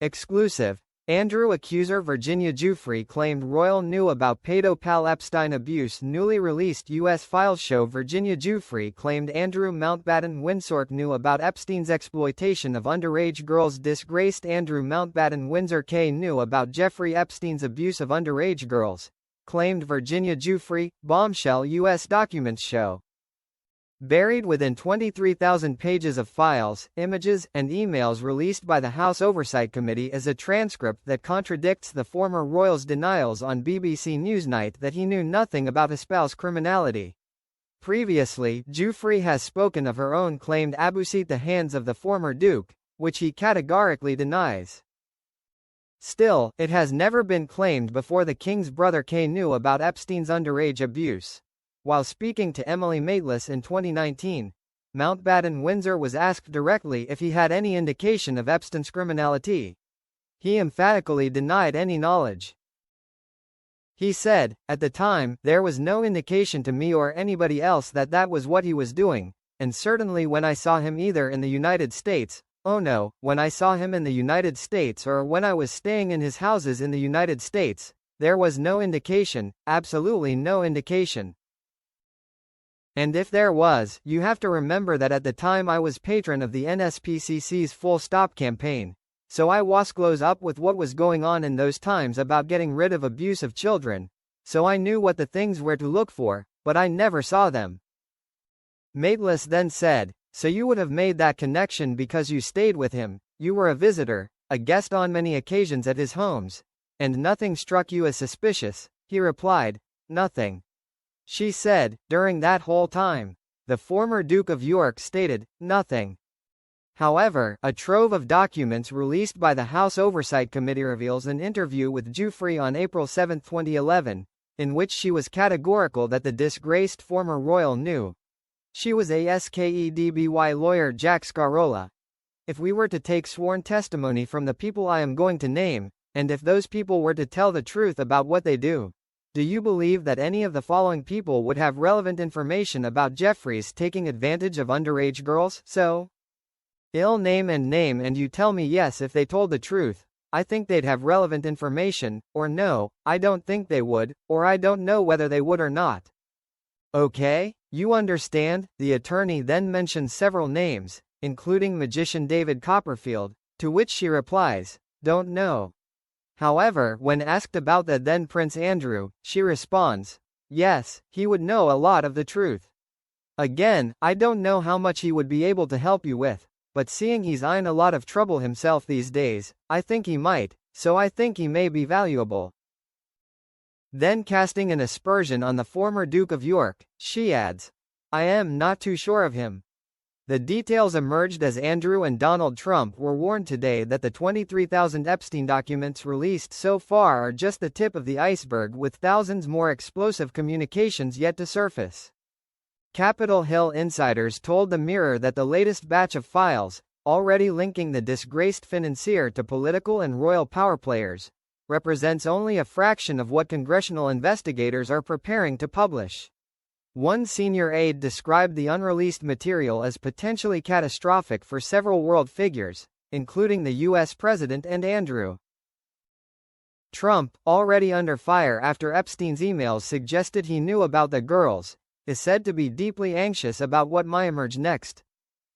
Exclusive. Andrew accuser Virginia Giuffre claimed Royal knew about pedophile Epstein abuse. Newly released U.S. files show Virginia Giuffre claimed Andrew Mountbatten Windsor knew about Epstein's exploitation of underage girls. Disgraced Andrew Mountbatten Windsor knew about Jeffrey Epstein's abuse of underage girls, claimed Virginia Giuffre. Bombshell U.S. documents show. Buried within 23,000 pages of files, images, and emails released by the House Oversight Committee is a transcript that contradicts the former royal's denials on BBC Newsnight that he knew nothing about his spouse's criminality. Previously, Giuffre has spoken of her own claimed abuse at the hands of the former Duke, which he categorically denies. Still, it has never been claimed before the King's brother knew about Epstein's underage abuse. While speaking to Emily Maitlis in 2019, Mountbatten Windsor was asked directly if he had any indication of Epstein's criminality. He emphatically denied any knowledge. He said, "At the time, there was no indication to me or anybody else that that was what he was doing, and certainly when I saw him either in the United States, when I saw him in the United States or when I was staying in his houses in the United States, there was no indication, absolutely no indication. And if there was, you have to remember that at the time I was patron of the NSPCC's Full Stop campaign, so I was close up with what was going on in those times about getting rid of abuse of children, so I knew what the things were to look for, but I never saw them." Maitlis then said, "So you would have made that connection because you stayed with him, you were a visitor, a guest on many occasions at his homes, and nothing struck you as suspicious?" He replied, "Nothing." She said, during that whole time, the former Duke of York stated, "Nothing." However, a trove of documents released by the House Oversight Committee reveals an interview with Giuffre on April 7, 2011, in which she was categorical that the disgraced former royal knew. She was asked by lawyer Jack Scarola, "If we were to take sworn testimony from the people I am going to name, and if those people were to tell the truth about what they do you believe that any of the following people would have relevant information about Jeffrey's taking advantage of underage girls? So name and you tell me yes if they told the truth, I think they'd have relevant information, or no, I don't think they would, or I don't know whether they would or not." Okay, you understand? The attorney then mentions several names, including magician David Copperfield, to which she replies, "Don't know." However, when asked about the then Prince Andrew, she responds, "Yes, he would know a lot of the truth. Again, I don't know how much he would be able to help you with, but seeing he's in a lot of trouble himself these days, I think he might, so I think he may be valuable." Then casting an aspersion on the former Duke of York, she adds, "I am not too sure of him." The details emerged as Andrew and Donald Trump were warned today that the 23,000 Epstein documents released so far are just the tip of the iceberg, with thousands more explosive communications yet to surface. Capitol Hill insiders told the Mirror that the latest batch of files, already linking the disgraced financier to political and royal power players, represents only a fraction of what congressional investigators are preparing to publish. One senior aide described the unreleased material as potentially catastrophic for several world figures, including the U.S. President and Andrew. Trump, already under fire after Epstein's emails suggested he knew about the girls, is said to be deeply anxious about what might emerge next.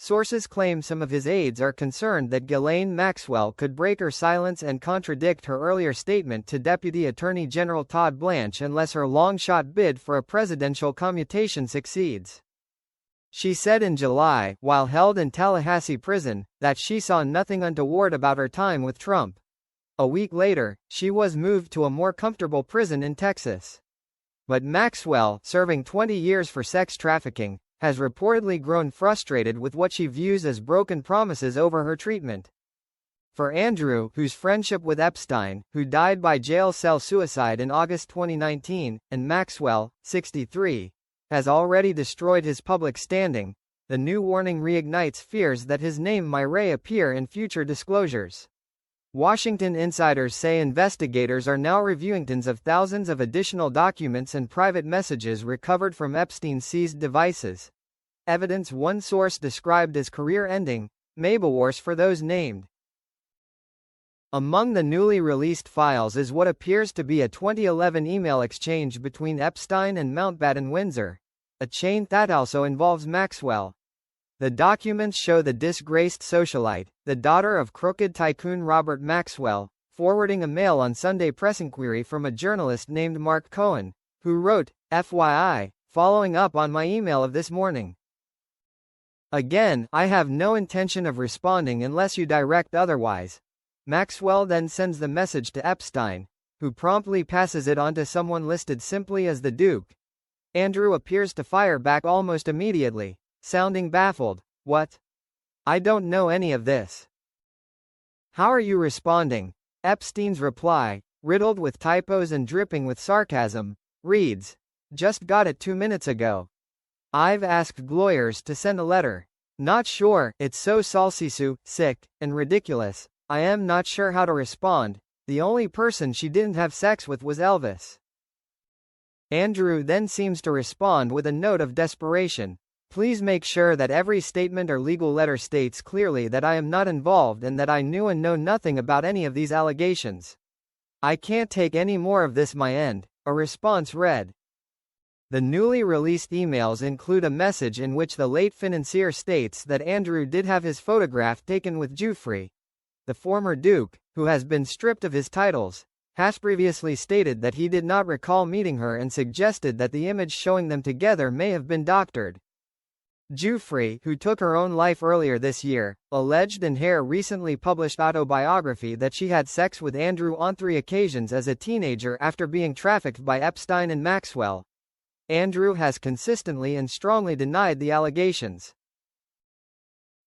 Sources claim some of his aides are concerned that Ghislaine Maxwell could break her silence and contradict her earlier statement to Deputy Attorney General Todd Blanche unless her long-shot bid for a presidential commutation succeeds. She said in July, while held in Tallahassee prison, that she saw nothing untoward about her time with Trump. A week later, she was moved to a more comfortable prison in Texas. But Maxwell, serving 20 years for sex trafficking, has reportedly grown frustrated with what she views as broken promises over her treatment. For Andrew, whose friendship with Epstein, who died by jail cell suicide in August 2019, and Maxwell, 63, has already destroyed his public standing, the new warning reignites fears that his name might reappear in future disclosures. Washington insiders say investigators are now reviewing tens of thousands of additional documents and private messages recovered from Epstein's seized devices. Evidence one source described as career-ending, maybe worse for those named. Among the newly released files is what appears to be a 2011 email exchange between Epstein and Mountbatten Windsor, a chain that also involves Maxwell. The documents show the disgraced socialite, the daughter of crooked tycoon Robert Maxwell, forwarding a mail on Sunday press inquiry from a journalist named Mark Cohen, who wrote, "FYI, following up on my email of this morning. Again, I have no intention of responding unless you direct otherwise." Maxwell then sends the message to Epstein, who promptly passes it on to someone listed simply as the Duke. Andrew appears to fire back almost immediately, sounding baffled. "What? I don't know any of this. How are you responding?" Epstein's reply, riddled with typos and dripping with sarcasm, reads, "Just got it 2 minutes ago. I've asked lawyers to send a letter. Not sure, it's so salsisu, sick, and ridiculous. I am not sure how to respond. The only person she didn't have sex with was Elvis." Andrew then seems to respond with a note of desperation. "Please make sure that every statement or legal letter states clearly that I am not involved and that I knew and know nothing about any of these allegations. I can't take any more of this my end." A response read. The newly released emails include a message in which the late financier states that Andrew did have his photograph taken with Giuffre. The former Duke, who has been stripped of his titles, has previously stated that he did not recall meeting her and suggested that the image showing them together may have been doctored. Giuffre, who took her own life earlier this year, alleged in her recently published autobiography that she had sex with Andrew on 3 occasions as a teenager after being trafficked by Epstein and Maxwell. Andrew has consistently and strongly denied the allegations.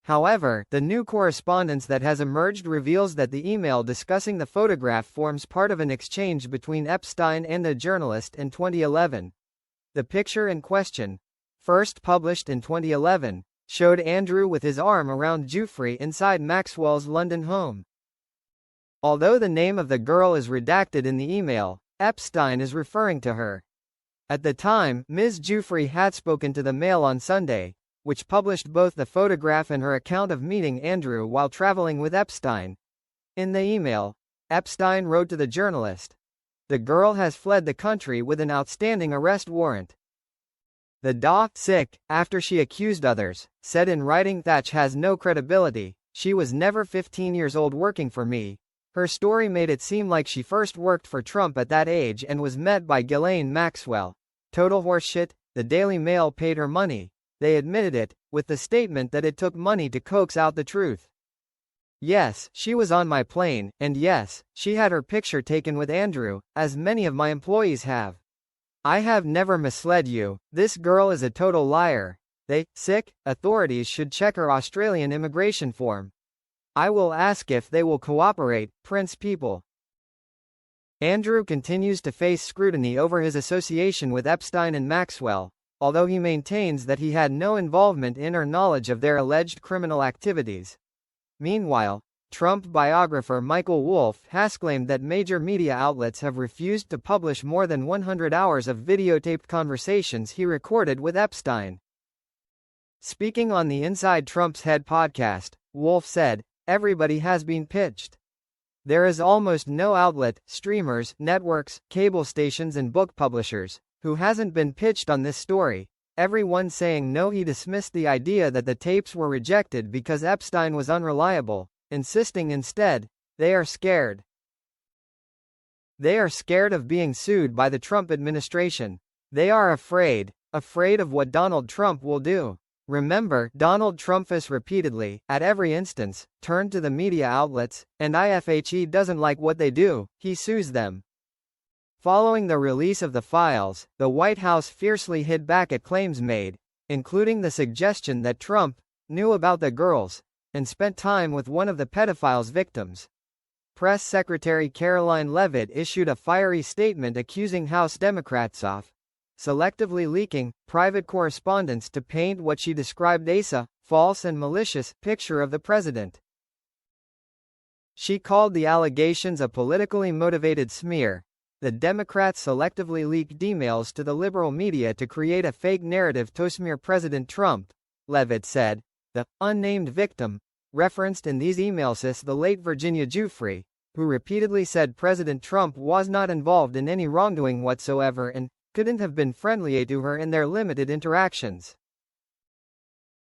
However, the new correspondence that has emerged reveals that the email discussing the photograph forms part of an exchange between Epstein and a journalist in 2011. The picture in question, first published in 2011, showed Andrew with his arm around Giuffre inside Maxwell's London home. Although the name of the girl is redacted in the email, Epstein is referring to her. At the time, Ms. Giuffre had spoken to the Mail on Sunday, which published both the photograph and her account of meeting Andrew while traveling with Epstein. In the email, Epstein wrote to the journalist, "The girl has fled the country with an outstanding arrest warrant. The sick, after she accused others, said in writing that has no credibility. She was never 15 years old working for me. Her story made it seem like she first worked for Trump at that age and was met by Ghislaine Maxwell. Total horseshit. The Daily Mail paid her money. They admitted it, with the statement that it took money to coax out the truth. Yes, she was on my plane, and yes, she had her picture taken with Andrew, as many of my employees have. I have never misled you. This girl is a total liar. Authorities should check her Australian immigration form. I will ask if they will cooperate, Prince People." Andrew continues to face scrutiny over his association with Epstein and Maxwell, although he maintains that he had no involvement in or knowledge of their alleged criminal activities. Meanwhile, Trump biographer Michael Wolff has claimed that major media outlets have refused to publish more than 100 hours of videotaped conversations he recorded with Epstein. Speaking on the Inside Trump's Head podcast, Wolff said, "Everybody has been pitched. There is almost no outlet, streamers, networks, cable stations and book publishers, who hasn't been pitched on this story. Everyone saying no." He dismissed the idea that the tapes were rejected because Epstein was unreliable, insisting instead, they are scared. They are scared of being sued by the Trump administration. They are afraid of what Donald Trump will do. Remember, Donald Trump has repeatedly, at every instance, turned to the media outlets, and if he doesn't like what they do, he sues them. Following the release of the files, the White House fiercely hit back at claims made, including the suggestion that Trump knew about the girls and spent time with one of the pedophile's victims. Press Secretary Caroline Leavitt issued a fiery statement accusing House Democrats of selectively leaking private correspondence to paint what she described as a false and malicious picture of the president. She called the allegations a politically motivated smear. The Democrats selectively leaked emails to the liberal media to create a fake narrative to smear President Trump, Leavitt said. The unnamed victim referenced in these emails is the late Virginia Giuffre, who repeatedly said President Trump was not involved in any wrongdoing whatsoever and couldn't have been friendly to her in their limited interactions.